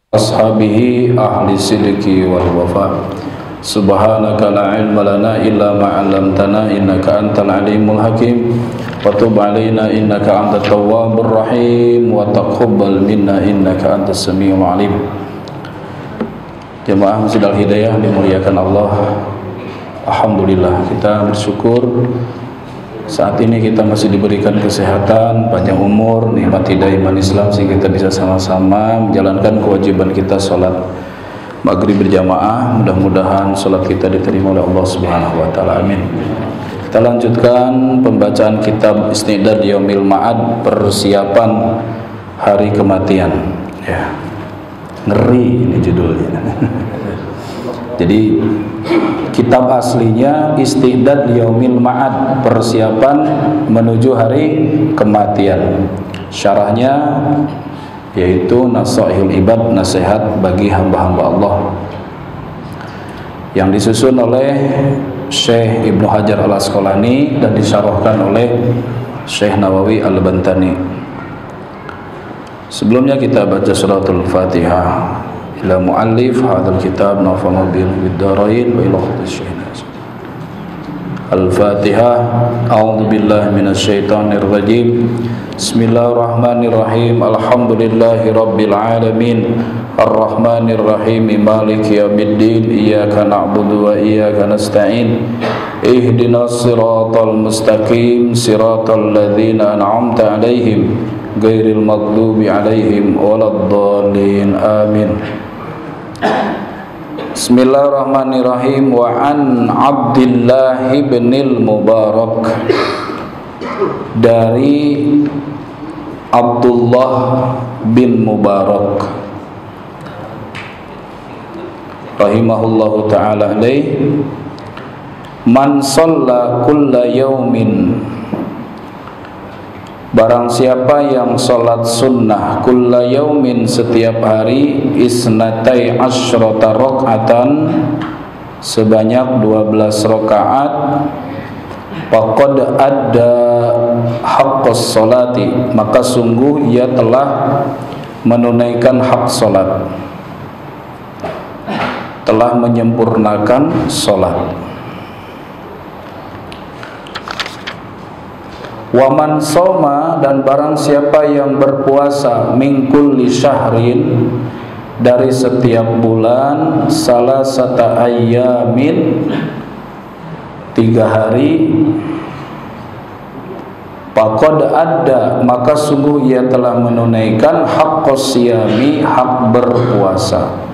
ashabihi ahli sidqi wal wafa. Subhanaka la ilma lana illa ma 'allamtana innaka antal alimul hakim wa tub 'alaina innaka antat tawwabur rahim wa taqabbal minna innaka antas samiul alim. Jemaah Masjid Al-Hidayah dimuliakan Allah. Alhamdulillah, kita bersyukur saat ini kita masih diberikan kesehatan, panjang umur, nikmat hidayah iman Islam sehingga kita bisa sama-sama menjalankan kewajiban kita sholat maghrib berjamaah. Mudah-mudahan sholat kita diterima oleh Allah Subhanahu wa taala. Amin. Kita lanjutkan pembacaan kitab Isnidad Yaumil Ma'ad, persiapan hari kematian. Ya. Ngeri ini judulnya. Jadi kitab aslinya Istidad Yaumil Ma'ad, persiapan menuju hari kematian. Syarahnya yaitu Nasaihul Ibad, nasihat bagi hamba-hamba Allah, yang disusun oleh Syekh Ibnu Hajar Al-Asqalani dan disyarahkan oleh Syekh Nawawi Al-Bantani. Sebelumnya kita baca suratul Fatihah. Ila muallif hadzal kitab nafa'ana bil bidarain wa ila khusyina. Al-Fatihah. A'udzu billahi minasy syaithanir rajim. Bismillahirrahmanirrahim. Alhamdulillahi rabbil alamin. Arrahmanir rahim. Maliki yaumiddin. Iyyaka na'budu wa iyyaka nasta'in. Ihdinas siratal mustaqim. Siratal ladzina an'amta 'alaihim ghairil maghdubi 'alaihim waladdallin. Amin. Bismillahirrahmanirrahim. Wa an Abdullah ibnil Mubarak, dari Abdullah bin Mubarak rahimahullahu ta'ala alaih, man shalla kulla yaumin, barang siapa yang sholat sunnah kulla yaumin, setiap hari, isnatai asyrata rakaatan, sebanyak 12 rakaat, faqad adda haqqas sholati, maka sungguh ia telah menunaikan hak sholat, telah menyempurnakan sholat. Waman soma, dan barang siapa yang berpuasa, min kulli syahrin, dari setiap bulan, salasata ayyamin, 3 hari, faqad adda, maka sungguh ia telah menunaikan haqqos siyami, hak berpuasa.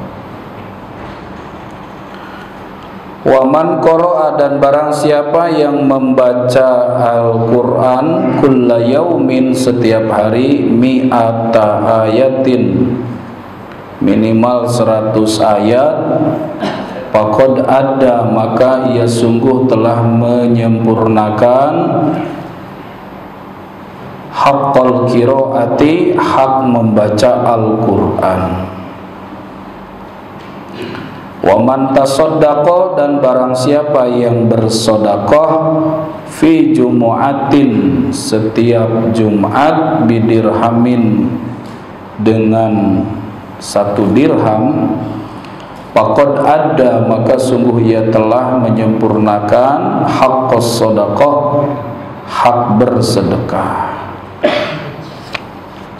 Waman qara'a, dan barang siapa yang membaca Al-Quran, kulla yaumin, setiap hari, mi'ata ayatin, minimal 100 ayat, faqad adda, maka ia sungguh telah menyempurnakan haqqal qiraati, hak membaca Al-Quran. Waman tasaddaqa, dan barang siapa yang bersedekah, fi jumu'atin, setiap Jumat, bidirhamin, dengan 1 dirham, faqad adda, maka sungguh ia telah menyempurnakan haqqas sedekah, hak bersedekah.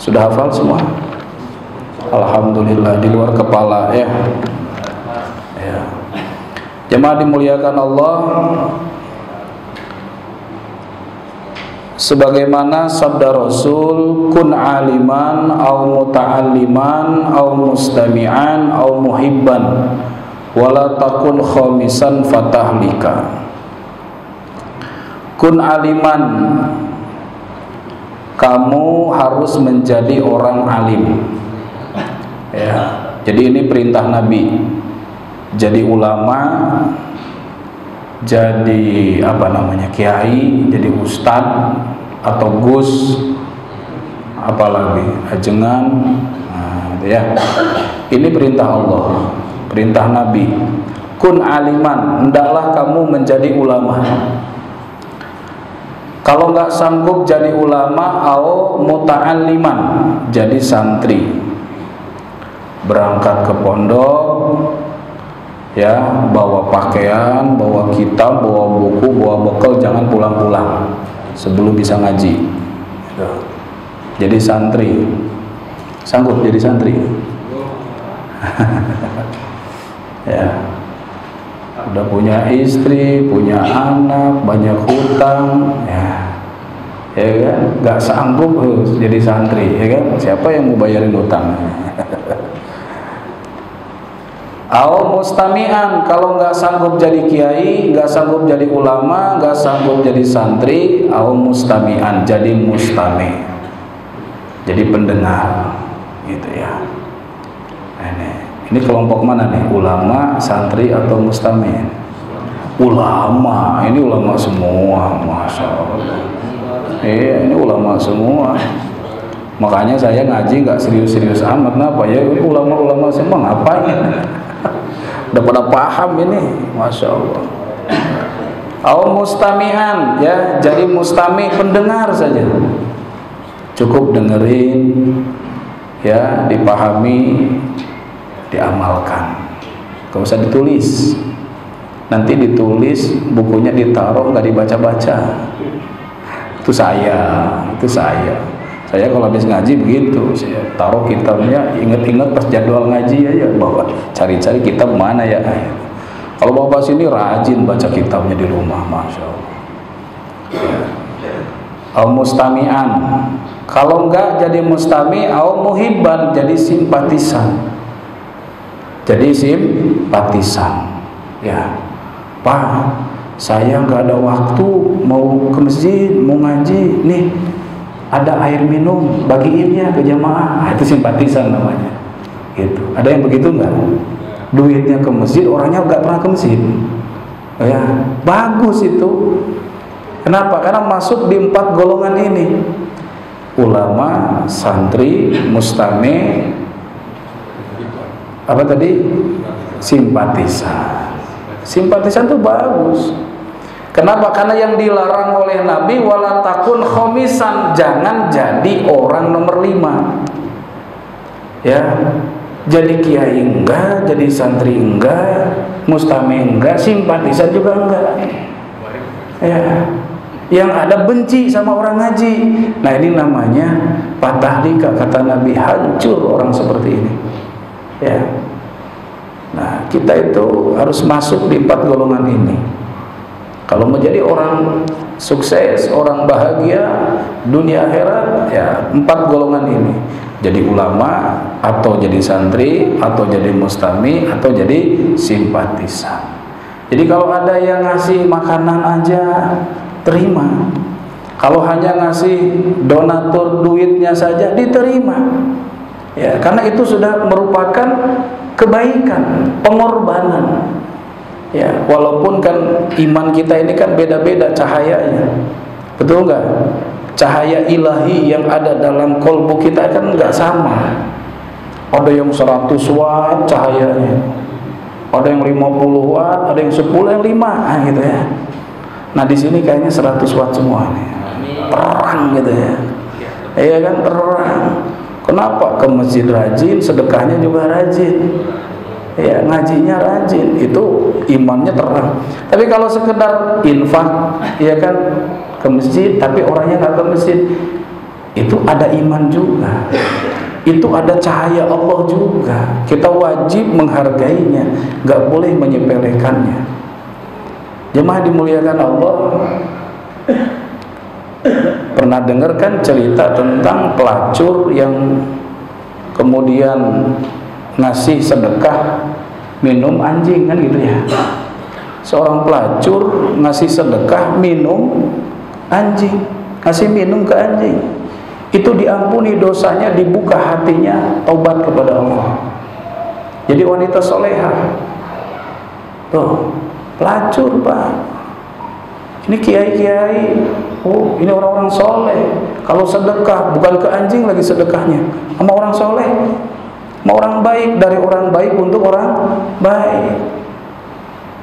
Sudah hafal semua? Alhamdulillah, di luar kepala ya. Jemaah dimuliakan Allah, sebagaimana sabda Rasul, kun aliman au muta'alliman au mustami'an au muhibban wala takun khamisan fatahlika. Kun aliman, kamu harus menjadi orang alim ya. Jadi ini perintah Nabi. Jadi ulama, jadi kiai, jadi ustad atau gus, apalagi ajengan, ya. Ini perintah Allah, perintah Nabi. Kun aliman, hendaklah kamu menjadi ulama. Kalau nggak sanggup jadi ulama, au muta'alliman, jadi santri. berangkat ke pondok, ya, bawa pakaian, bawa kitab, bawa buku, bawa bekal, jangan pulang-pulang sebelum bisa ngaji. Jadi santri, sanggup jadi santri? Ya, udah punya istri, punya anak, banyak hutang, ya kan, nggak sanggup jadi santri, ya kan? Siapa yang mau bayarin hutang? Au mustami'an, kalau nggak sanggup jadi kiai, nggak sanggup jadi ulama, nggak sanggup jadi santri, au mustami'an, jadi mustami', jadi pendengar, gitu ya. Ini kelompok mana nih? Ulama, santri, atau mustami'? Ulama, ini ulama semua, masya Allah. Iya, ini ulama semua. Makanya saya ngaji nggak serius-serius amat. Kenapa ya? Ini ulama-ulama semua ngapain? Udah pada paham ini, masya Allah. Au mustami'an, ya, jadi mustami', pendengar saja. Cukup dengerin, ya, dipahami, diamalkan. Gak usah ditulis. Nanti ditulis, bukunya ditaruh, nggak dibaca-baca. Itu saya. Saya kalau habis ngaji begitu, saya taruh kitabnya, ingat-ingat pas jadwal ngaji aja, bawa cari-cari kitab mana ya. Kalau bapak sini rajin baca kitabnya di rumah, masya Allah. Au mustami'an, kalau enggak jadi mustami', au muhibban, jadi simpatisan. Jadi simpatisan, ya, Pak, saya nggak ada waktu, mau ke masjid, mau ngaji, nih ada air minum, bagiin ya ke jamaah. Itu simpatisan namanya. Gitu. Ada yang begitu nggak? Duitnya ke masjid, orangnya nggak pernah ke masjid. Ya, bagus itu. Kenapa? Karena masuk di 4 golongan ini: ulama, santri, mustami', apa tadi? Simpatisan. Simpatisan itu bagus. Kenapa? Karena yang dilarang oleh Nabi, wala takun khomisan, jangan jadi orang nomor 5. Ya, jadi kiai enggak, jadi santri enggak, mustami enggak, simpatisan juga enggak. Ya, yang ada benci sama orang ngaji. Nah, ini namanya patahlika, kata Nabi, hancur orang seperti ini. Ya. Nah, kita itu harus masuk di 4 golongan ini. Kalau menjadi orang sukses, orang bahagia dunia akhirat, ya 4 golongan ini. Jadi ulama, atau jadi santri, atau jadi mustami, atau jadi simpatisan. Jadi kalau ada yang ngasih makanan aja, terima. Kalau hanya ngasih donatur duitnya saja, diterima. Ya, karena itu sudah merupakan kebaikan, pengorbanan. Ya, walaupun kan iman kita ini kan beda-beda cahayanya, betul nggak? Cahaya ilahi yang ada dalam kolbu kita kan nggak sama. Ada yang 100 watt cahayanya, ada yang 50 watt, ada yang 10, yang 5, gitu ya. Nah, di sini kayaknya 100 watt semua nih, terang gitu ya. Iya kan, terang. Kenapa? Ke masjid rajin, sedekahnya juga rajin. Ya, ngajinya rajin, itu imannya terang. Tapi kalau sekedar infak, ya kan, ke masjid tapi orangnya nggak ke masjid, itu ada iman juga, itu ada cahaya Allah juga. Kita wajib menghargainya, nggak boleh menyepelekannya. Jemaah dimuliakan Allah, pernah dengar kan cerita tentang pelacur yang kemudian ngasih sedekah minum anjing, kan gitu ya. Seorang pelacur ngasih sedekah minum anjing, ngasih minum ke anjing, itu diampuni dosanya, dibuka hatinya, taubat kepada Allah, jadi wanita solehah. Tuh, pelacur Pak, ini kiai-kiai, oh ini orang-orang soleh. Kalau sedekah bukan ke anjing lagi sedekahnya, sama orang soleh, mau orang baik, dari orang baik untuk orang baik.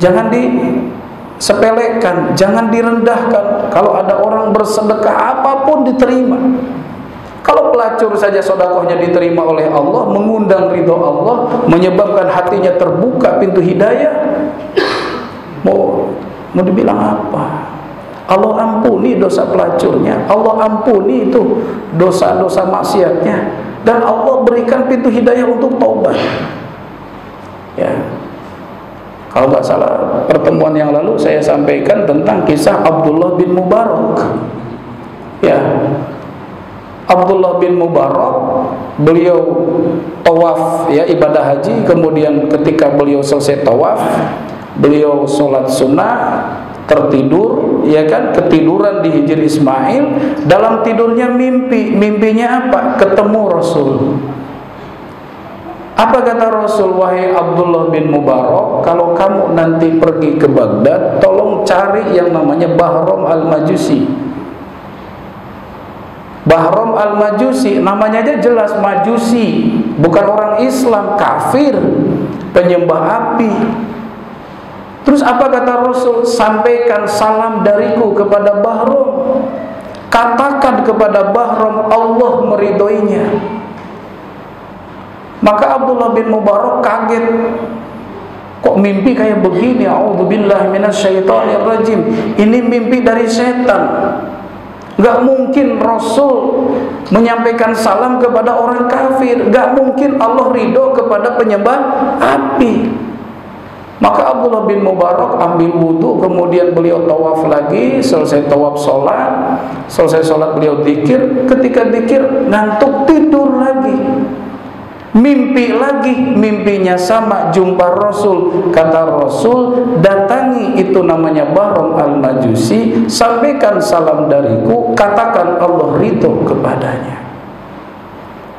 Jangan disepelekan, jangan direndahkan. Kalau ada orang bersedekah apapun diterima. Kalau pelacur saja sedekahnya diterima oleh Allah, mengundang ridho Allah, menyebabkan hatinya terbuka pintu hidayah, mau dibilang apa? Allah ampuni dosa pelacurnya, Allah ampuni itu dosa-dosa maksiatnya, dan Allah berikan pintu hidayah untuk taubat. Ya, kalau nggak salah pertemuan yang lalu saya sampaikan tentang kisah Abdullah bin Mubarak. Ya, Abdullah bin Mubarak, beliau tawaf, ya, ibadah haji. Kemudian ketika beliau selesai tawaf, beliau sholat sunnah, tertidur, ya kan, ketiduran di Hijri Ismail. Dalam tidurnya mimpinya apa? Ketemu Rasul. Apa kata Rasul? Wahai Abdullah bin Mubarak, kalau kamu nanti pergi ke Baghdad, tolong cari yang namanya Bahram al-Majusi. Bahram al-Majusi, namanya aja jelas Majusi, bukan orang Islam, kafir, penyembah api. Terus apa kata Rasul? Sampaikan salam dariku kepada Bahram, katakan kepada Bahram Allah meridhoinya. Maka Abdullah bin Mubarak kaget, kok mimpi kayak begini? A'udzubillahi minasyaitonirrajim. Ini mimpi dari setan. Gak mungkin Rasul menyampaikan salam kepada orang kafir, gak mungkin Allah ridho kepada penyembah api. Maka Abdullah bin Mubarak ambil wudu, kemudian beliau tawaf lagi. Selesai tawaf sholat, selesai sholat beliau dzikir. Ketika dzikir ngantuk, tidur lagi, mimpi lagi, mimpinya sama, jumpa Rasul. Kata Rasul, datangi itu namanya Bahram al-Majusi, sampaikan salam dariku, katakan Allah ridho kepadanya.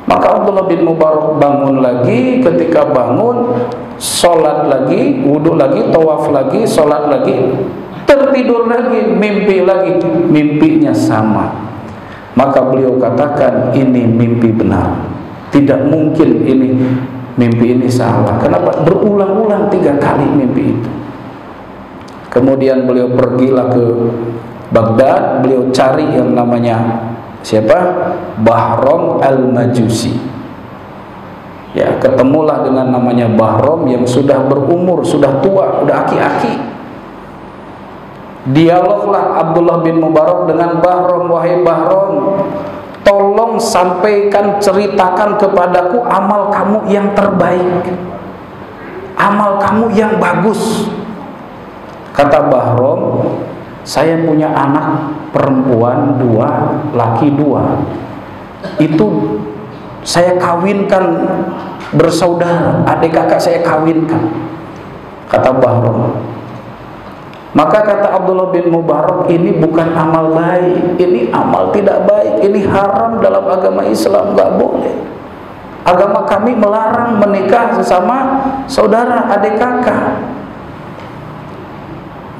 Maka Abdullah bin Mubarak bangun lagi. Ketika bangun, sholat lagi, wudu lagi, tawaf lagi, sholat lagi, tertidur lagi, mimpi lagi, mimpinya sama. Maka beliau katakan, ini mimpi benar, tidak mungkin ini mimpi ini salah. Kenapa? Berulang-ulang 3 kali mimpi itu. Kemudian beliau pergilah ke Baghdad, beliau cari yang namanya siapa? Bahram al-Majusi. Ya, ketemulah dengan namanya Bahram yang sudah berumur, sudah tua, sudah aki-aki. Dialoglah Abdullah bin Mubarak dengan Bahram, wahai Bahram, tolong sampaikan, ceritakan kepadaku amal kamu yang terbaik, amal kamu yang bagus. Kata Bahram, saya punya anak perempuan 2, laki 2. Itu saya kawinkan bersaudara, adik kakak saya kawinkan. Kata Bahram. Maka kata Abdullah bin Mubarak, ini bukan amal baik, ini amal tidak baik, ini haram dalam agama Islam, gak boleh. Agama kami melarang menikah sesama saudara, adik kakak.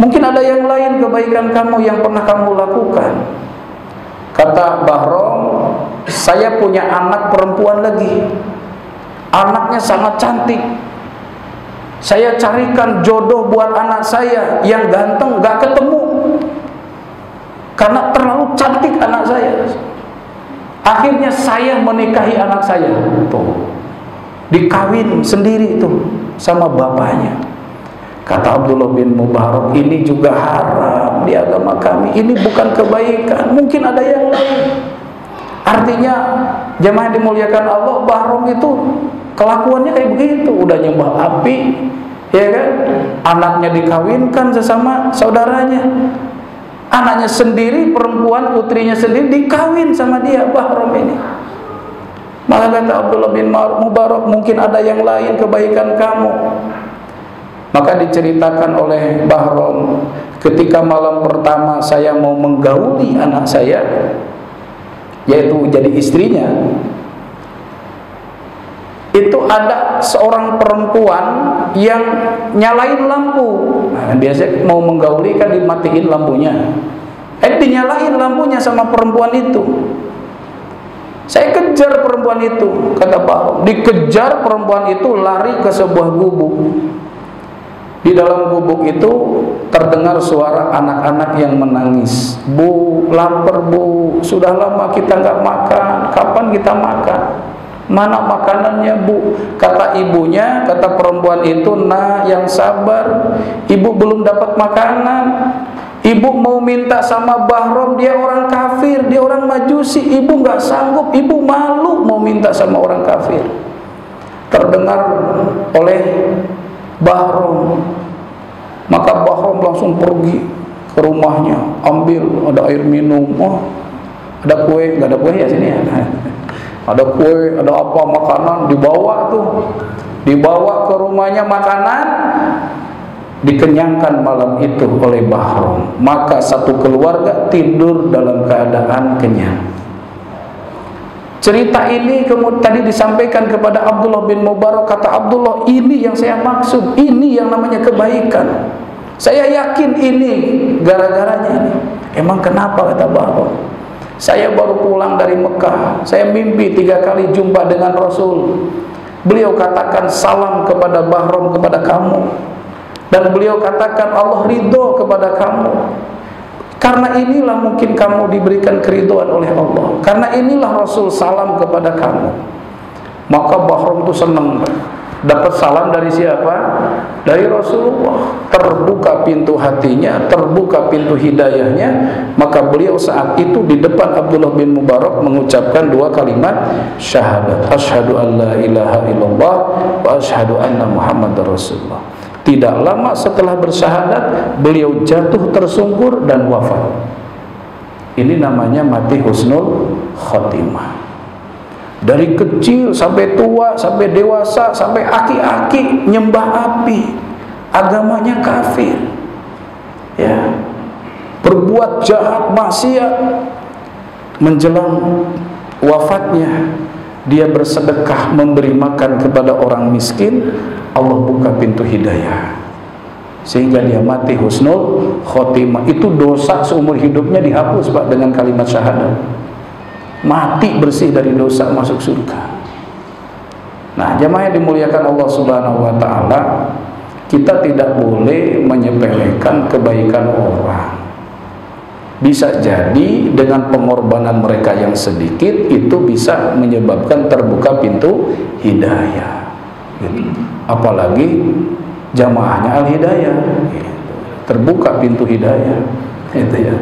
Mungkin ada yang lain kebaikan kamu yang pernah kamu lakukan. Kata Bahram, saya punya anak perempuan lagi, anaknya sangat cantik. Saya carikan jodoh buat anak saya yang ganteng, gak ketemu, karena terlalu cantik anak saya. Akhirnya saya menikahi anak saya, tuh, dikawin sendiri tuh sama bapaknya. Kata Abdullah bin Mubarak, ini juga haram di agama kami, ini bukan kebaikan, mungkin ada yang lain. Artinya jemaah dimuliakan Allah, Bahram itu kelakuannya kayak begitu, udah nyembah api, ya kan? Anaknya dikawinkan sesama saudaranya, anaknya sendiri, perempuan putrinya sendiri dikawin sama dia, Bahram ini. Maka kata Abdullah bin Mubarak, mungkin ada yang lain kebaikan kamu. Maka diceritakan oleh Bahram, ketika malam pertama saya mau menggauli anak saya, yaitu jadi istrinya, itu ada seorang perempuan yang nyalain lampu. Nah, biasanya mau menggauli kan dimatiin lampunya, dinyalain lampunya sama perempuan itu. Saya kejar perempuan itu, kata Bahram. Dikejar perempuan itu, lari ke sebuah gubuk. Di dalam gubuk itu terdengar suara anak-anak yang menangis. Bu, lapar bu, sudah lama kita nggak makan, kapan kita makan? Mana makanannya bu? Kata ibunya, kata perempuan itu, nah yang sabar, ibu belum dapat makanan. Ibu mau minta sama Bahrom, dia orang kafir, dia orang majusi, ibu nggak sanggup, ibu malu mau minta sama orang kafir. Terdengar oleh Bahrom, maka Bahrom langsung pergi ke rumahnya, ambil, ada air minum, oh ada kue, nggak ada kue ya sini ya, ada kue, ada apa, makanan, dibawa ke rumahnya makanan, dikenyangkan malam itu oleh Bahrom. Maka satu keluarga tidur dalam keadaan kenyang. Cerita ini kemudian tadi disampaikan kepada Abdullah bin Mubarak. Kata Abdullah, ini yang saya maksud, ini yang namanya kebaikan. Saya yakin ini gara-garanya ini. Emang kenapa, kata Bahrom? Saya baru pulang dari Mekah, saya mimpi 3 kali jumpa dengan Rasul. Beliau katakan salam kepada Bahrom, kepada kamu, dan beliau katakan Allah ridho kepada kamu. Karena inilah mungkin kamu diberikan keridhaan oleh Allah. Karena inilah Rasul salam kepada kamu. Maka Bahrom itu senang, dapat salam dari siapa? Dari Rasulullah. Terbuka pintu hatinya, terbuka pintu hidayahnya. Maka beliau saat itu di depan Abdullah bin Mubarak mengucapkan 2 kalimat syahadat, asyhadu an la ilaha illallah wa asyhadu anna Muhammadar Rasulullah. Tidak lama setelah bersyahadat, beliau jatuh tersungkur dan wafat. Ini namanya mati husnul khotimah. Dari kecil sampai tua, sampai dewasa, sampai aki-aki nyembah api, agamanya kafir, ya, berbuat jahat, maksiat. Menjelang wafatnya, dia bersedekah, memberi makan kepada orang miskin. Allah buka pintu hidayah sehingga dia mati husnul khotimah. Itu dosa seumur hidupnya dihapus Pak dengan kalimat syahadat. Mati bersih dari dosa, masuk surga. Nah, jamaah yang dimuliakan Allah Subhanahu wa taala, kita tidak boleh menyepelekan kebaikan orang. Bisa jadi dengan pengorbanan mereka yang sedikit itu bisa menyebabkan terbuka pintu hidayah. Apalagi jamaahnya Al-Hidayah, terbuka pintu hidayah, itu ya.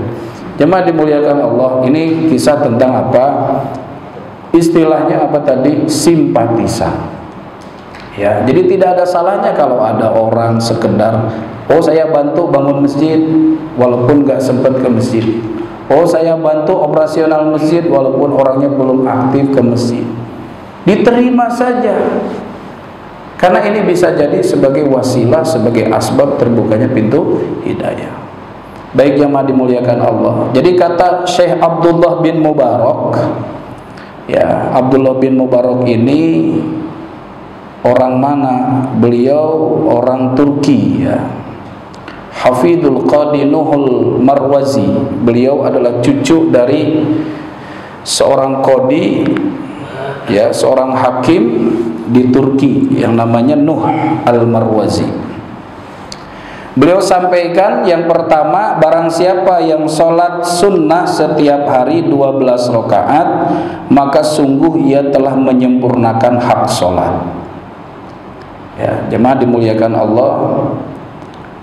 Jemaah dimuliakan Allah, ini kisah tentang apa? Istilahnya apa tadi? Simpatisan. Ya, jadi tidak ada salahnya kalau ada orang sekedar, oh saya bantu bangun masjid walaupun nggak sempat ke masjid. Oh saya bantu operasional masjid walaupun orangnya belum aktif ke masjid. Diterima saja. Karena ini bisa jadi sebagai wasilah, sebagai asbab terbukanya pintu hidayah. Baik jamaah dimuliakan Allah. Jadi kata Syekh Abdullah bin Mubarak, ya, Abdullah bin Mubarak ini orang mana? Beliau orang Turki, ya. Hafidul Qadi Nuhul Marwazi. Beliau adalah cucu dari seorang qadi, ya, seorang hakim di Turki yang namanya Nuh Al-Marwazi. Beliau sampaikan yang pertama, barang siapa yang sholat sunnah setiap hari 12 rakaat, maka sungguh ia telah menyempurnakan hak sholat. Ya, jemaah dimuliakan Allah,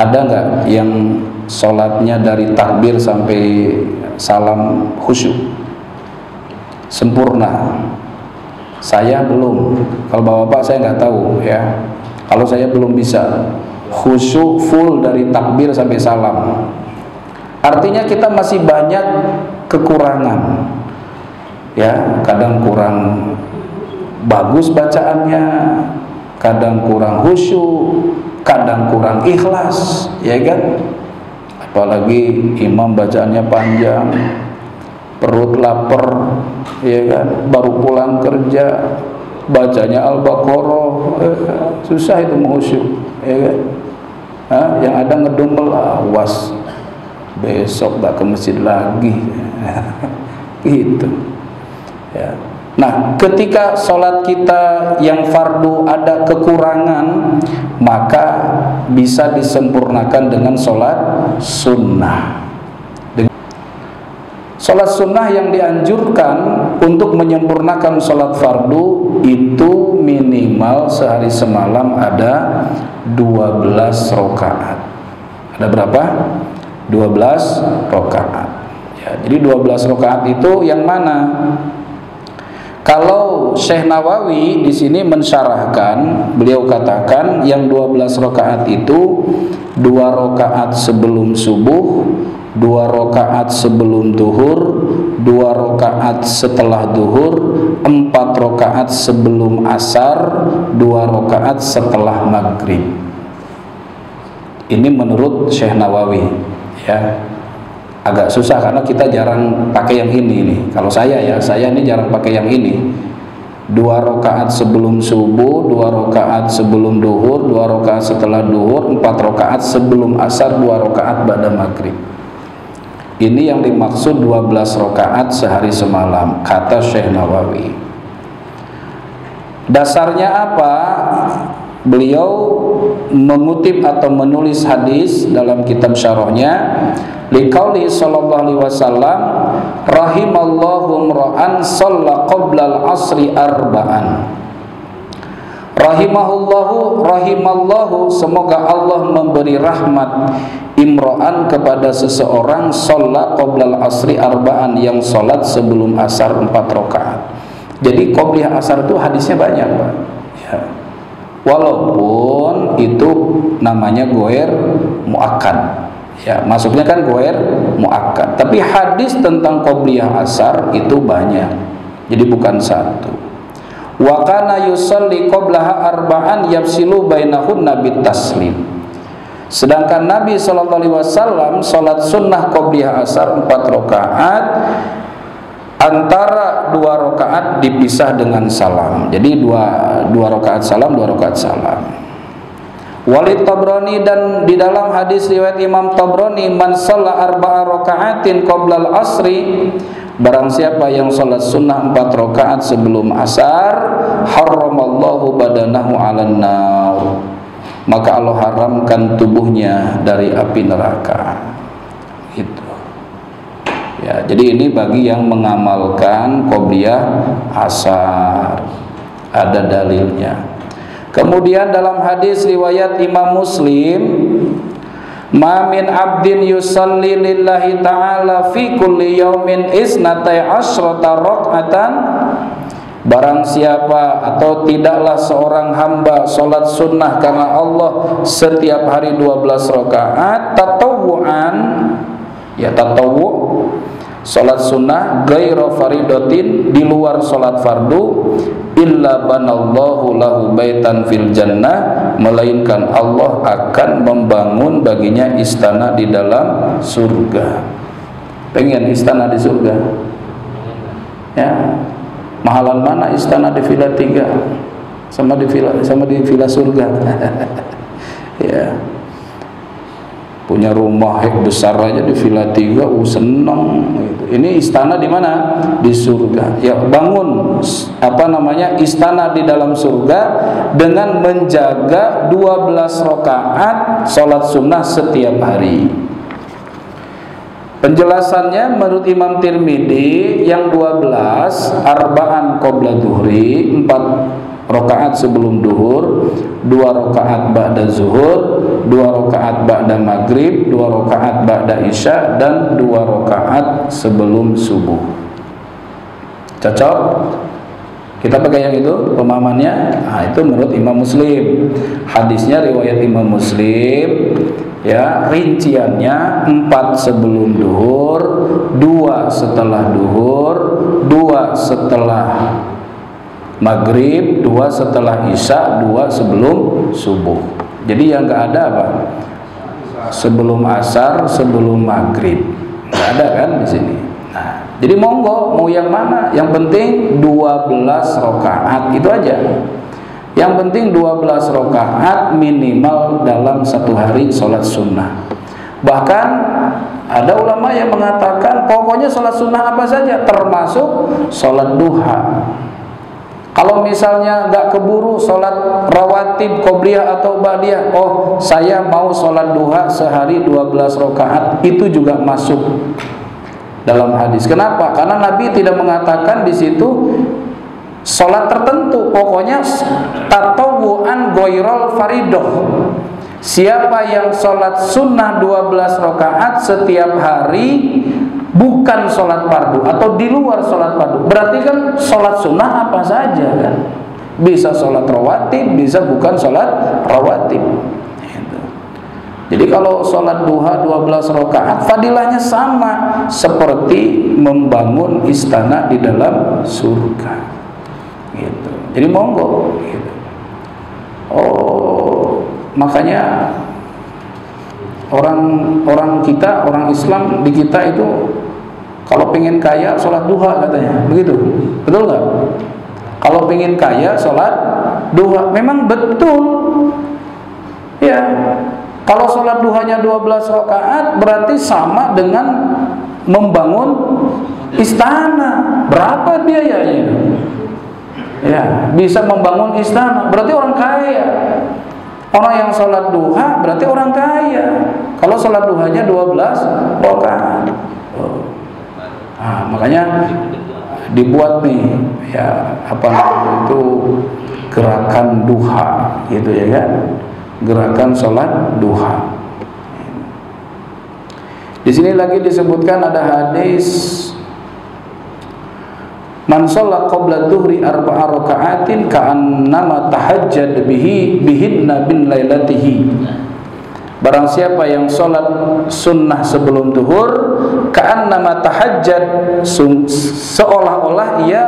ada nggak yang sholatnya dari takbir sampai salam khusyuk sempurna? Saya belum. Kalau bapak-bapak saya nggak tahu, ya. Kalau saya belum bisa khusyuk full dari takbir sampai salam. Artinya kita masih banyak kekurangan, ya. Kadang kurang bagus bacaannya, kadang kurang khusyuk, kadang kurang ikhlas, ya kan? Apalagi imam bacaannya panjang, perut lapar, ya kan, baru pulang kerja bacanya Al-Baqarah, susah itu khusyuk, ya kan? Yang ada ngedumel, awas besok gak ke masjid lagi. Gitu, ya. Nah, ketika sholat kita yang fardu ada kekurangan, maka bisa disempurnakan dengan sholat sunnah. Sholat sunnah yang dianjurkan untuk menyempurnakan sholat fardu itu minimal sehari semalam ada 12 rakaat. Ada berapa? 12 rakaat. Ya, jadi 12 rakaat itu yang mana? Kalau Syekh Nawawi di sini mensyarahkan, beliau katakan yang 12 rakaat itu 2 rakaat sebelum subuh, 2 rakaat sebelum duhur, 2 rakaat setelah duhur, 4 rakaat sebelum asar, 2 rakaat setelah maghrib. Ini menurut Syekh Nawawi, ya. Agak susah karena kita jarang pakai yang ini nih. Kalau saya ini jarang pakai yang ini. 2 rakaat sebelum subuh, 2 rakaat sebelum duhur, 2 rakaat setelah duhur, 4 rakaat sebelum asar, 2 rakaat ba'da maghrib. Ini yang dimaksud 12 rakaat sehari semalam, kata Syekh Nawawi. Dasarnya apa? Beliau mengutip atau menulis hadis dalam kitab syarahnya, liqauli sallallahu alaihi wasallam, rahimallahu imra'an shalla qabla al-'asri arba'an. Rahimallahu, semoga Allah memberi rahmat, imra'an kepada seseorang, shalla qabla al-'asri arba'an, yang salat sebelum asar 4 rakaat. Jadi qabliyah asar itu hadisnya banyak, Pak. Ya. Walaupun itu namanya goer muakkad, ya, masuknya kan goer muakkad, tapi hadis tentang qobliyah asar itu banyak, jadi bukan satu. Wa kana yusalli qablaha arba'an yafsilu bainahunna bitaslim. Sedangkan Nabi SAW salat sunnah qobliyah asar 4 rakaat, antara 2 rakaat dipisah dengan salam. Jadi 2 rakaat salam, 2 rakaat salam. Walid Tabrani, dan di dalam hadis riwayat Imam Tabrani, man shalla arba'a raka'atin qabla al-'asri, barang siapa yang salat sunnah 4 rakaat sebelum asar, haramallahu badanahu 'alan nar, maka Allah haramkan tubuhnya dari api neraka. Itu. Ya, jadi ini bagi yang mengamalkan qobliyah asar, ada dalilnya. Kemudian dalam hadis riwayat Imam Muslim, ma min abdin yusalli lillahi ta'ala fi kulli yaumin isnatai asyrata rak'atan, barang siapa atau tidaklah seorang hamba salat sunnah karena Allah setiap hari 12 rakaat tatawu'an, ya tatawwu', salat sunnah ghairu faridatin, di luar salat fardu, illa banallahu lahu baitan fil jannah, melainkan Allah akan membangun baginya istana di dalam surga. Pengen istana di surga? Ya. Mahalan mana istana di Villa 3 sama di villa surga? Ya. Punya rumah besar aja di Villa 3, seneng gitu. Ini istana di mana? Di surga. Ya, bangun istana di dalam surga dengan menjaga 12 rakaat salat sunnah setiap hari. Penjelasannya menurut Imam Tirmidzi, yang 12 arba'an qabla duhri, 4 rakaat sebelum duhur, 2 rakaat ba'da zuhur, 2 rakaat ba'da maghrib, 2 rakaat ba'da isya, dan 2 rakaat sebelum subuh. Cocok? Kita pakai yang itu pemahamannya. Nah, itu menurut Imam Muslim. Hadisnya riwayat Imam Muslim, ya, rinciannya 4 sebelum duhur, 2 setelah duhur, 2 setelah maghrib, 2 setelah isya, 2 sebelum subuh. Jadi yang nggak ada apa? Sebelum asar, sebelum maghrib, nggak ada kan di sini. Nah, jadi monggo mau yang mana? Yang penting 12 rakaat itu aja. Yang penting 12 rakaat minimal dalam satu hari sholat sunnah. Bahkan ada ulama yang mengatakan pokoknya sholat sunnah apa saja, termasuk sholat duha. Kalau misalnya nggak keburu sholat rawatib, qobliyah atau ba'diyah, oh saya mau sholat duha sehari 12 rakaat, itu juga masuk dalam hadis. Kenapa? Karena Nabi tidak mengatakan di situ sholat tertentu, pokoknya tatawu'an ghairul faridoh. Siapa yang sholat sunnah 12 rakaat setiap hari, bukan sholat fardu atau di luar sholat fardu, berarti kan sholat sunnah apa saja kan? Bisa sholat rawatib, bisa bukan sholat rawatib. Jadi kalau sholat duha 12 rakaat, fadilahnya sama seperti membangun istana di dalam surga. Gitu. Jadi monggo. Gitu. Oh, makanya orang kita, orang Islam di kita itu kalau pengen kaya sholat duha katanya, begitu, betul nggak? Kalau pengen kaya sholat duha, memang betul. Ya, kalau sholat duhanya 12 rakaat berarti sama dengan membangun istana. Berapa biayanya? Ya, bisa membangun istana, berarti orang kaya. Orang yang sholat duha berarti orang kaya. Kalau sholat duhanya 12 rakaat. Nah, makanya dibuat nih ya apa itu gerakan duha gitu ya kan. Gerakan sholat duha. Di sini lagi disebutkan ada hadis man shalla qabla dhuhri arba'a raka'atin ka'annama tahajjad bihinna bin lailatihi. Barang siapa yang sholat sunnah sebelum duhur, ka'annama tahajjad, seolah-olah ia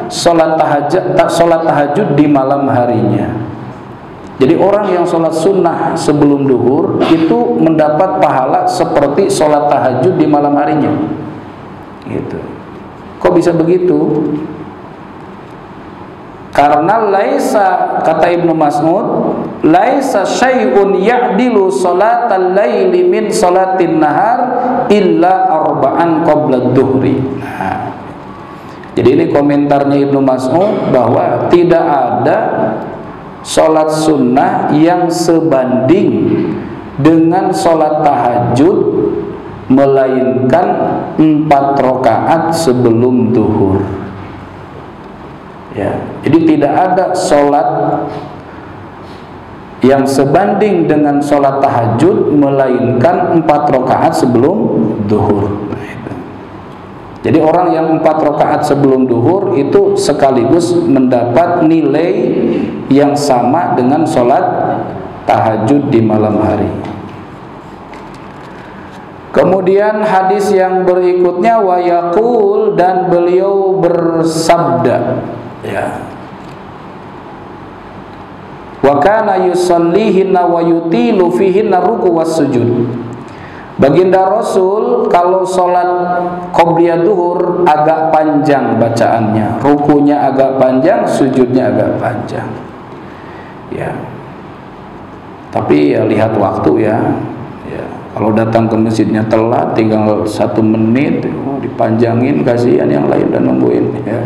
sholat tahajud di malam harinya. Jadi orang yang sholat sunnah sebelum duhur itu mendapat pahala seperti sholat tahajud di malam harinya. Gitu. Kok bisa begitu? Karena laisa, kata Ibnu Mas'ud, laisa syai'un ya'dilu salatal laili min salatin nahar illa arba'an qabla dhuhri. Nah, jadi ini komentarnya Ibnu Mas'ud bahwa tidak ada sholat sunnah yang sebanding dengan sholat tahajud melainkan 4 rakaat sebelum duhur. Ya, jadi tidak ada sholat yang sebanding dengan sholat tahajud melainkan 4 rakaat sebelum duhur. Jadi orang yang 4 rakaat sebelum duhur itu sekaligus mendapat nilai yang sama dengan sholat tahajud di malam hari. Kemudian hadis yang berikutnya wa yaqul, dan beliau bersabda, ya, wa kana yusallihinna wa yutilu fihinna ruku was sujud. Baginda Rasul kalau sholat qobliyah duhur agak panjang bacaannya, rukunya agak panjang, sujudnya agak panjang. Ya. Tapi ya lihat waktu ya. Ya. Kalau datang ke masjidnya telat, tinggal 1 menit, dipanjangin, kasihan yang lain dan nungguin. Ya.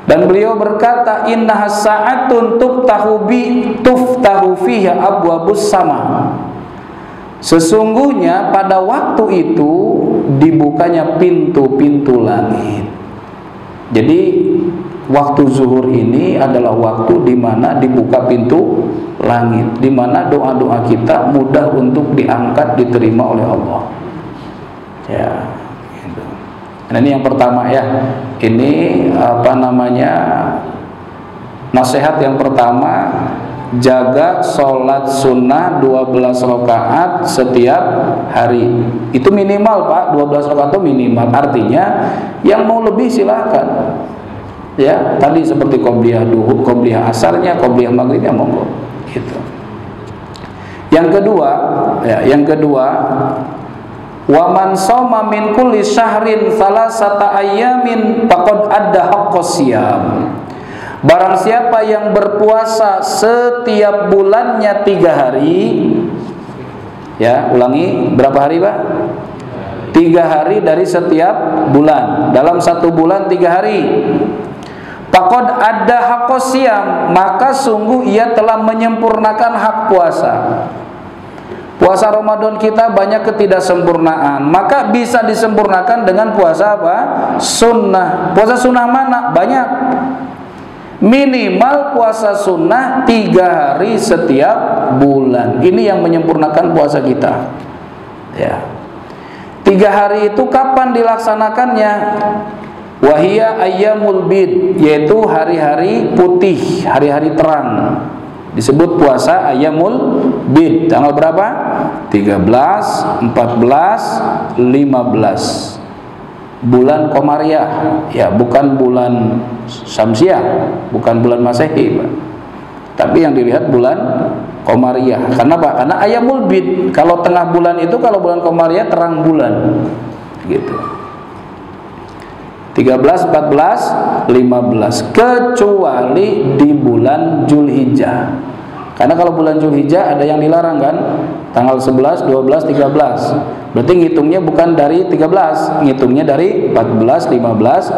Dan beliau berkata, innaha sa'atun tuftahu fiha abwabus sama. Sesungguhnya pada waktu itu dibukanya pintu-pintu langit. Jadi waktu zuhur ini adalah waktu di mana dibuka pintu langit, di mana doa-doa kita mudah untuk diangkat, diterima oleh Allah. Ya, gitu. Nah, ini yang pertama ya. Ini apa namanya? Nasihat yang pertama, jaga sholat sunnah 12 rakaat setiap hari. Itu minimal Pak, 12 rakaat itu minimal. Artinya yang mau lebih silakan. Ya, tadi seperti qobliyah duhur, qobliyah asarnya, qobliyah maghribnya monggo. Gitu. Yang kedua, wa man shoma min kulli syahrin salasata ayyamin faqad adda haqqas siyam. Barang siapa yang berpuasa setiap bulannya 3 hari, ya, ulangi, berapa hari Pak? 3 hari dari setiap bulan. Dalam 1 bulan 3 hari. faqad adda haqqas siyam, maka sungguh ia telah menyempurnakan hak puasa. Puasa Ramadan kita banyak ketidaksempurnaan, maka bisa disempurnakan dengan puasa apa? Sunnah. Puasa sunnah mana? Banyak. Minimal puasa sunnah 3 hari setiap bulan. Ini yang menyempurnakan puasa kita. Ya. 3 hari itu kapan dilaksanakannya? Wahia ayyamul bid, yaitu hari-hari putih, hari-hari terang. Disebut puasa ayyamul bid. Tanggal berapa? 13, 14, 15. Bulan Komariah, ya, bukan bulan Syamsiah, bukan bulan Masehi, Pak. Tapi yang dilihat bulan Komariah. Karena apa? Karena ayyamul bid. Kalau tengah bulan itu, kalau bulan Komariah terang bulan. Gitu. 13, 14, 15, kecuali di bulan Zulhijjah. Karena kalau bulan Zulhijjah ada yang dilarang kan? Tanggal 11, 12, 13. Berarti ngitungnya bukan dari 13, ngitungnya dari 14, 15,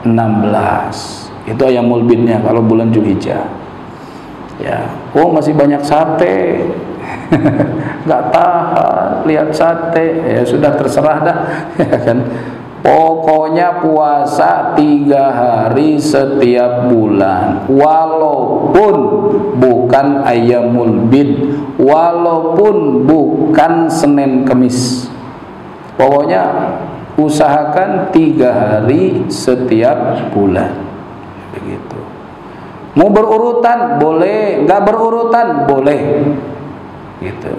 16. Itu ayyamul bidnya kalau bulan Zulhijjah. Ya, oh masih banyak sate. Enggak tahan lihat sate. Ya sudah, terserah dah, ya kan? Pokoknya puasa 3 hari setiap bulan, walaupun bukan ayyamul bid, walaupun bukan Senin Kemis. Pokoknya usahakan 3 hari setiap bulan. Begitu. Mau berurutan boleh, nggak berurutan boleh. Gitu.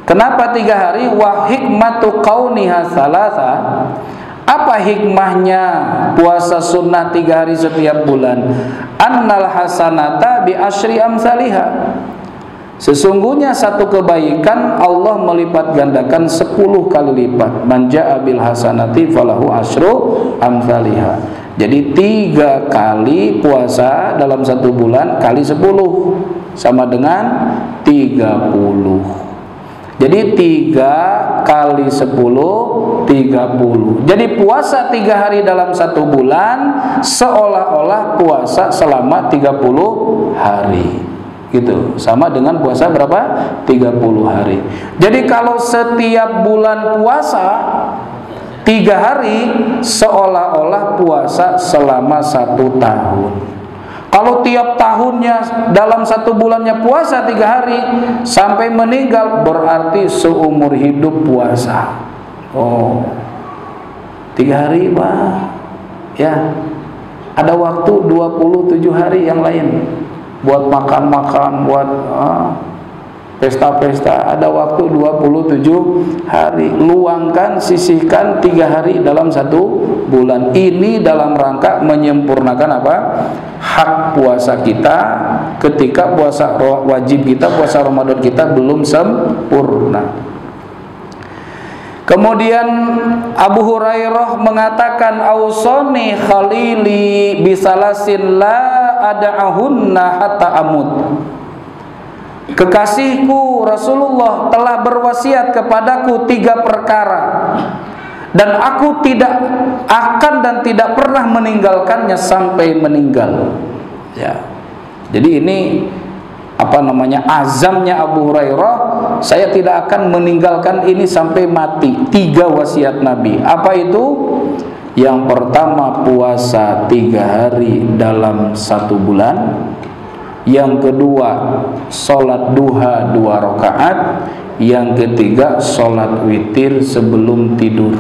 Kenapa 3 hari? Wa hikmatu kauniha salasa. Apa hikmahnya puasa sunnah 3 hari setiap bulan? Annal hasanata bi asyri amsalihha. Sesungguhnya satu kebaikan Allah melipat gandakan 10 kali lipat. Man jaa bil hasanati falahu asyru amsalihha. Jadi 3 kali puasa dalam 1 bulan kali 10 sama dengan 30. Jadi 3 kali 10, 30. Jadi puasa 3 hari dalam 1 bulan seolah-olah puasa selama 30 hari. Gitu. Sama dengan puasa berapa? 30 hari. Jadi kalau setiap bulan puasa 3 hari seolah-olah puasa selama 1 tahun. Kalau tiap tahunnya dalam 1 bulannya puasa 3 hari sampai meninggal, berarti seumur hidup puasa. Oh, 3 hari, Pak. Ya, ada waktu 27 hari yang lain buat makan-makan, buat pesta-pesta. Ada waktu 27 hari. Luangkan, sisihkan 3 hari dalam 1 bulan. Ini dalam rangka menyempurnakan apa? Hak puasa kita ketika puasa wajib kita, puasa Ramadan kita belum sempurna. Kemudian Abu Hurairah mengatakan, ausoni khalili bisalasin la ada'ahunna hatta amut. Kekasihku Rasulullah telah berwasiat kepadaku 3 perkara, dan aku tidak akan dan tidak pernah meninggalkannya sampai meninggal. Ya. Jadi ini azamnya Abu Hurairah, saya tidak akan meninggalkan ini sampai mati. 3 wasiat Nabi. Apa itu? Yang pertama, puasa 3 hari dalam 1 bulan. Yang kedua, sholat duha 2 rakaat. Yang ketiga, sholat witir sebelum tidur.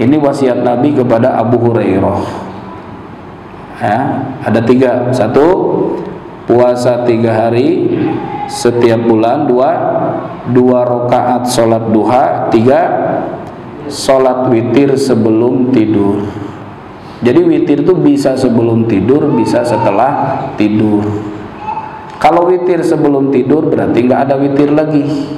Ini wasiat Nabi kepada Abu Hurairah. Ya, ada 3. 1, puasa 3 hari setiap bulan. 2 rakaat sholat duha. 3, sholat witir sebelum tidur. Jadi witir itu bisa sebelum tidur, bisa setelah tidur. Kalau witir sebelum tidur berarti nggak ada witir lagi.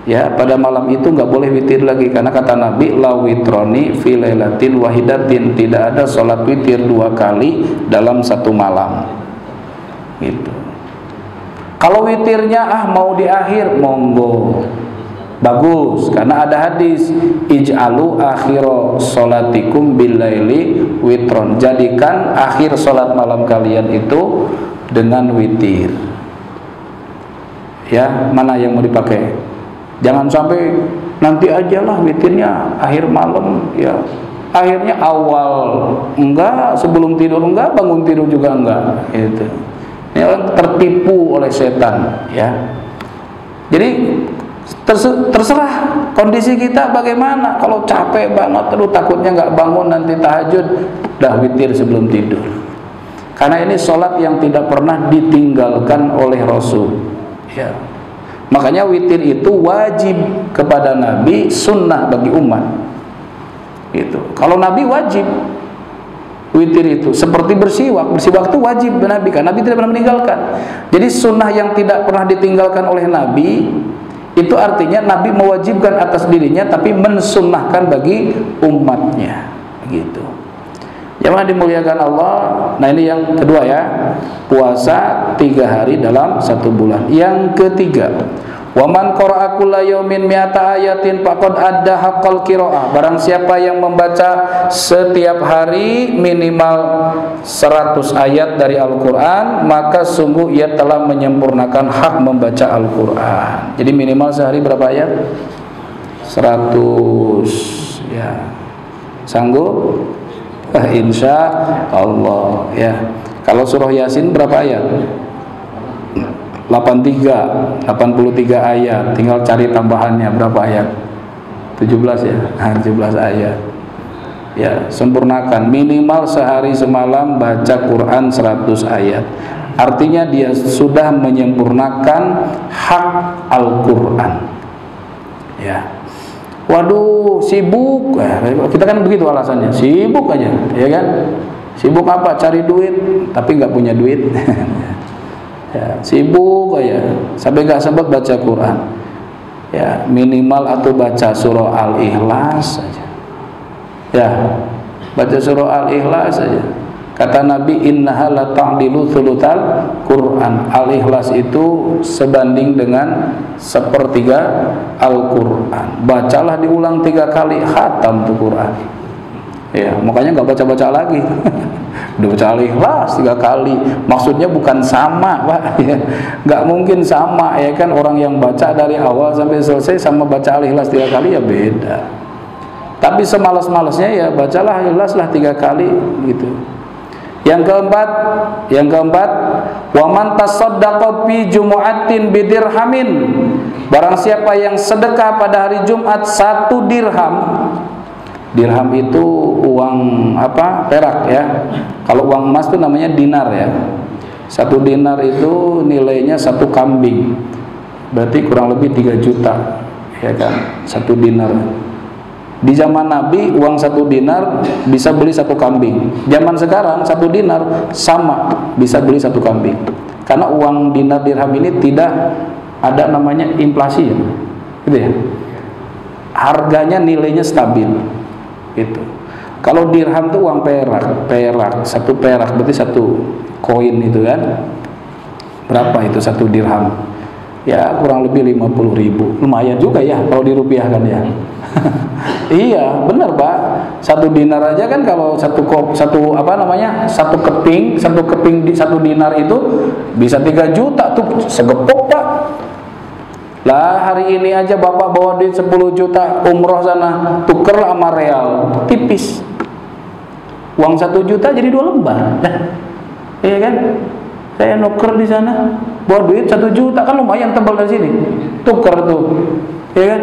Ya, pada malam itu nggak boleh witir lagi, karena kata Nabi, la witroni fi lailatin wahidatin, tidak ada sholat witir 2 kali dalam 1 malam. Gitu. Kalau witirnya mau di akhir, monggo. Bagus, karena ada hadis ij'alu akhira sholatikum billaili witron. Jadikan akhir sholat malam kalian itu dengan witir. Ya, mana yang mau dipakai? Jangan sampai nanti ajalah witirnya akhir malam ya. Akhirnya awal enggak, sebelum tidur enggak, bangun tidur juga enggak. Itu. Ini orang tertipu oleh setan, ya. Jadi terserah kondisi kita bagaimana. Kalau capek banget, aduh takutnya nggak bangun nanti tahajud, dah witir sebelum tidur. Karena ini sholat yang tidak pernah ditinggalkan oleh Rasul. Ya. Makanya witir itu wajib kepada Nabi, sunnah bagi umat. Gitu. Kalau Nabi wajib witir itu, seperti bersiwak. Bersiwak itu wajib Nabi, karena Nabi tidak pernah meninggalkan. Jadi sunnah yang tidak pernah ditinggalkan oleh Nabi, itu artinya Nabi mewajibkan atas dirinya tapi mensunnahkan bagi umatnya, gitu. Yang dimuliakan Allah. Nah ini yang kedua ya, puasa 3 hari dalam 1 bulan. Yang ketiga, waman qara'a kulla yaumin mi'ata ayatin faqad adda haqqal qiraah. Barang siapa yang membaca setiap hari minimal 100 ayat dari Al-Qur'an, maka sungguh ia telah menyempurnakan hak membaca Al-Qur'an. Jadi minimal sehari berapa ayat? 100 ya. Sanggup? Insya Allah ya. Kalau surah Yasin berapa ayat? 83 ayat. Tinggal cari tambahannya berapa ayat? 17 ya. 17 ayat. Ya, sempurnakan minimal sehari semalam baca Quran 100 ayat. Artinya dia sudah menyempurnakan hak Al-Qur'an. Ya. Waduh, sibuk. Kita kan begitu alasannya, sibuk aja, ya kan? Sibuk apa? Cari duit, tapi nggak punya duit. Ya, sibuk aja, sampai nggak sempat baca Quran. Ya, minimal atau baca surah Al-Ikhlas saja. Ya, baca surah Al-Ikhlas saja. Kata Nabi, innaha la ta'dilu thulutsal Quran. Al-Ikhlas itu sebanding dengan 1/3 Al-Quran. Bacalah diulang 3 kali, khatam tuh Quran. Ya, makanya nggak baca-baca lagi. Udah baca Al-Ikhlas 3 kali. Maksudnya bukan sama, Pak. Ya, nggak mungkin sama, ya kan? Orang yang baca dari awal sampai selesai sama baca Al-Ikhlas 3 kali ya beda. Tapi semalas-malasnya ya bacalah Al-Ikhlas lah 3 kali gitu. Yang keempat, waman tasaddaqa fi jumu'atin bidirhamin. Barang siapa yang sedekah pada hari Jumat 1 dirham. Dirham itu uang apa? Perak ya. Kalau uang emas itu namanya dinar ya. 1 dinar itu nilainya 1 kambing. Berarti kurang lebih 3 juta. Ya kan? 1 dinar. Di zaman Nabi uang 1 dinar bisa beli 1 kambing. Zaman sekarang 1 dinar sama bisa beli 1 kambing. Karena uang dinar dirham ini tidak ada namanya inflasi ya. Gitu ya. Harganya nilainya stabil. Gitu. Kalau dirham itu uang perak, 1 perak berarti 1 koin itu kan. Berapa itu 1 dirham? Ya kurang lebih 50.000. Lumayan juga ya kalau dirupiahkan ya. Iya benar Pak, 1 dinar aja kan kalau satu keping 1 dinar itu bisa 3 juta tuh segepok Pak. Lah hari ini aja Bapak bawa duit 10 juta umroh sana, tuker sama real, tipis. Uang 1 juta jadi 2 lembar. Iya kan? Saya nuker di sana, bawa duit 1 juta kan lumayan tebal dari sini. Tuker tuh. Ya kan?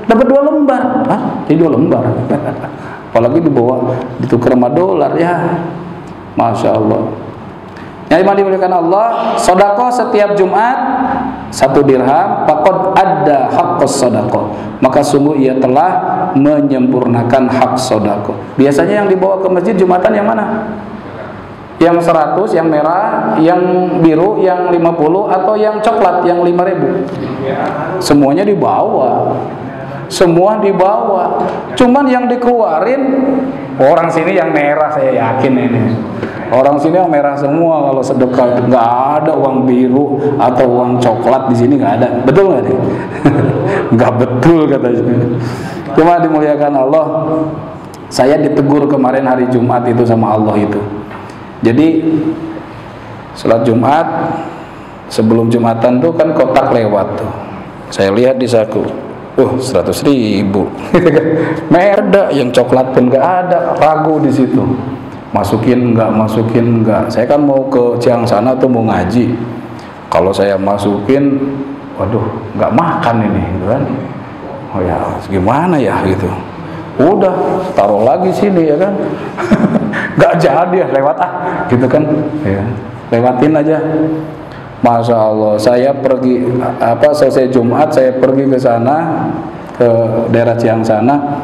Dapat 2 lembar. Hah? Jadi 2 lembar. Apalagi dibawa ditukar sama dolar ya. Masya Allah. Yang dimuliakan Allah, sedekah setiap Jumat 1 dirham, faqad adda haqqas sedekah. Maka sungguh ia telah menyempurnakan hak sedekah. Biasanya yang dibawa ke masjid Jumatan yang mana? Yang 100, yang merah, yang biru, yang 50, atau yang coklat, yang 5.000. Semuanya dibawa. Semua dibawa. Cuman yang dikeluarin orang sini yang merah, saya yakin ini. Orang sini yang merah semua kalau sedekah. Nggak ada uang biru atau uang coklat di sini, nggak ada. Betul nggak nih? nggak betul katanya. Cuma dimuliakan Allah, saya ditegur kemarin hari Jumat itu sama Allah itu. Jadi sholat Jumat sebelum Jumatan tuh kan kotak lewat tuh. Saya lihat di saku, 100.000. Merda yang coklat pun nggak ada, ragu di situ. Masukin nggak. Saya kan mau ke Ciang sana tuh mau ngaji. Kalau saya masukin, waduh, nggak makan ini, gitu kan? Oh ya, gimana ya gitu. Udah, taruh lagi sini ya kan. Nggak jadi ya, lewat gitu kan? Ya, lewatin aja. Masya Allah, saya pergi selesai Jumat saya pergi ke sana, ke daerah Ciang sana,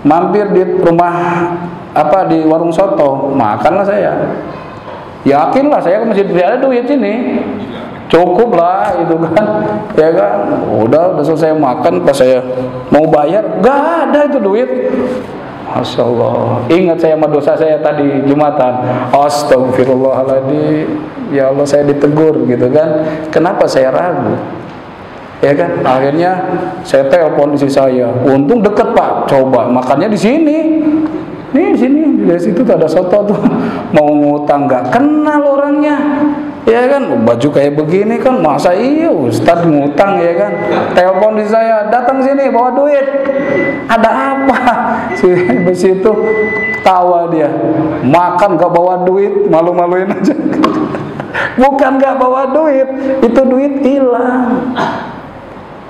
mampir di rumah di warung soto, makanlah saya. Yakinlah saya masih ada duit ini, cukup lah itu kan, ya kan. Udah selesai makan, pas saya mau bayar, gak ada itu duit. Masya Allah, ingat saya sama dosa saya tadi Jumatan. Astagfirullahaladzim, ya Allah saya ditegur gitu kan. Kenapa saya ragu? Ya kan, akhirnya saya telepon istri saya. Untung deket Pak, coba makannya di sini. Nih di sini, di situ tuh ada soto tuh. Mau ngutang nggak kenal orangnya. Ya kan, baju kayak begini kan, masa iya Ustadz ngutang ya kan. Telepon di saya, datang sini bawa duit. Ada apa? Di situ tawa dia. Makan gak bawa duit, malu-maluin aja. Bukan gak bawa duit, itu duit hilang.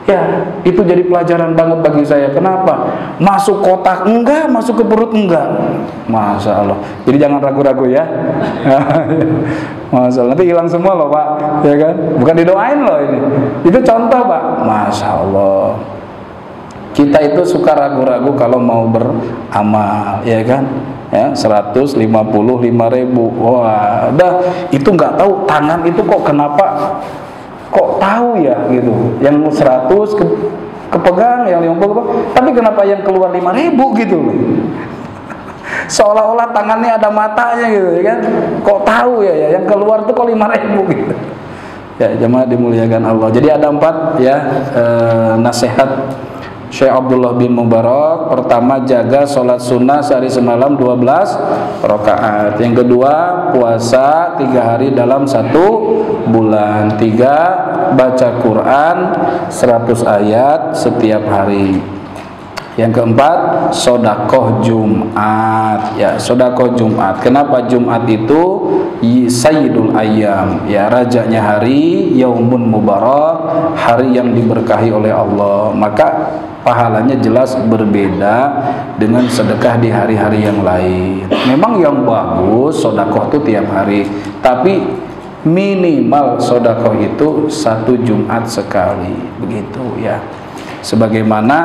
Ya, itu jadi pelajaran banget bagi saya. Kenapa? Masuk kotak enggak, masuk ke perut enggak. Masya Allah. Jadi jangan ragu-ragu ya. Masya Allah. Nanti hilang semua loh Pak, ya kan? Bukan didoain loh ini. Itu contoh Pak. Masya Allah. Kita itu suka ragu-ragu kalau mau beramal, ya kan? Ya, 155.000. Wah, udah itu nggak tahu tangan itu kok kenapa? Kok tahu ya gitu, yang 100 kepegang, yang 50 tapi kenapa yang keluar 5.000 gitu, seolah-olah tangannya ada matanya gitu ya kan, kok tahu ya yang keluar tuh kok 5.000 gitu. Ya jemaah dimuliakan Allah. Jadi ada 4 ya nasihat Syekh Abdullah bin Mubarak. Pertama, jaga sholat sunnah sehari semalam 12 rakaat. Yang kedua, puasa 3 hari dalam 1 bulan. 3, baca Quran 100 ayat setiap hari. Yang keempat, sodakoh Jumat. Ya, sodakoh Jumat. Kenapa Jumat itu Sayyidul Ayyam? Ya, rajanya hari, Yaumun Mubarak, hari yang diberkahi oleh Allah. Maka pahalanya jelas berbeda dengan sedekah di hari-hari yang lain. Memang yang bagus sodakoh itu tiap hari, tapi minimal sodakoh itu 1 Jumat sekali, begitu ya. Sebagaimana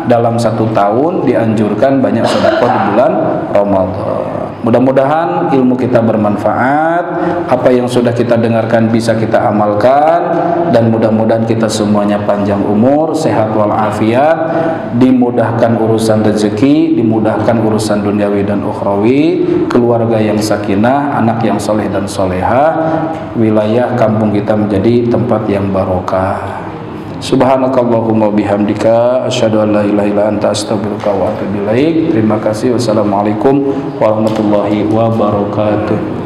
dalam 1 tahun dianjurkan banyak sedekah di bulan Ramadan. Mudah-mudahan ilmu kita bermanfaat, apa yang sudah kita dengarkan bisa kita amalkan, dan mudah-mudahan kita semuanya panjang umur, sehat walafiat, dimudahkan urusan rezeki, dimudahkan urusan duniawi dan ukhrawi, keluarga yang sakinah, anak yang soleh dan solehah, wilayah kampung kita menjadi tempat yang barokah. Subhanakallahumma bihamdika asyhadu an la ilaha illa anta astaghfiruka wa atubu ilaik. Terima kasih. Wassalamualaikum warahmatullahi wabarakatuh.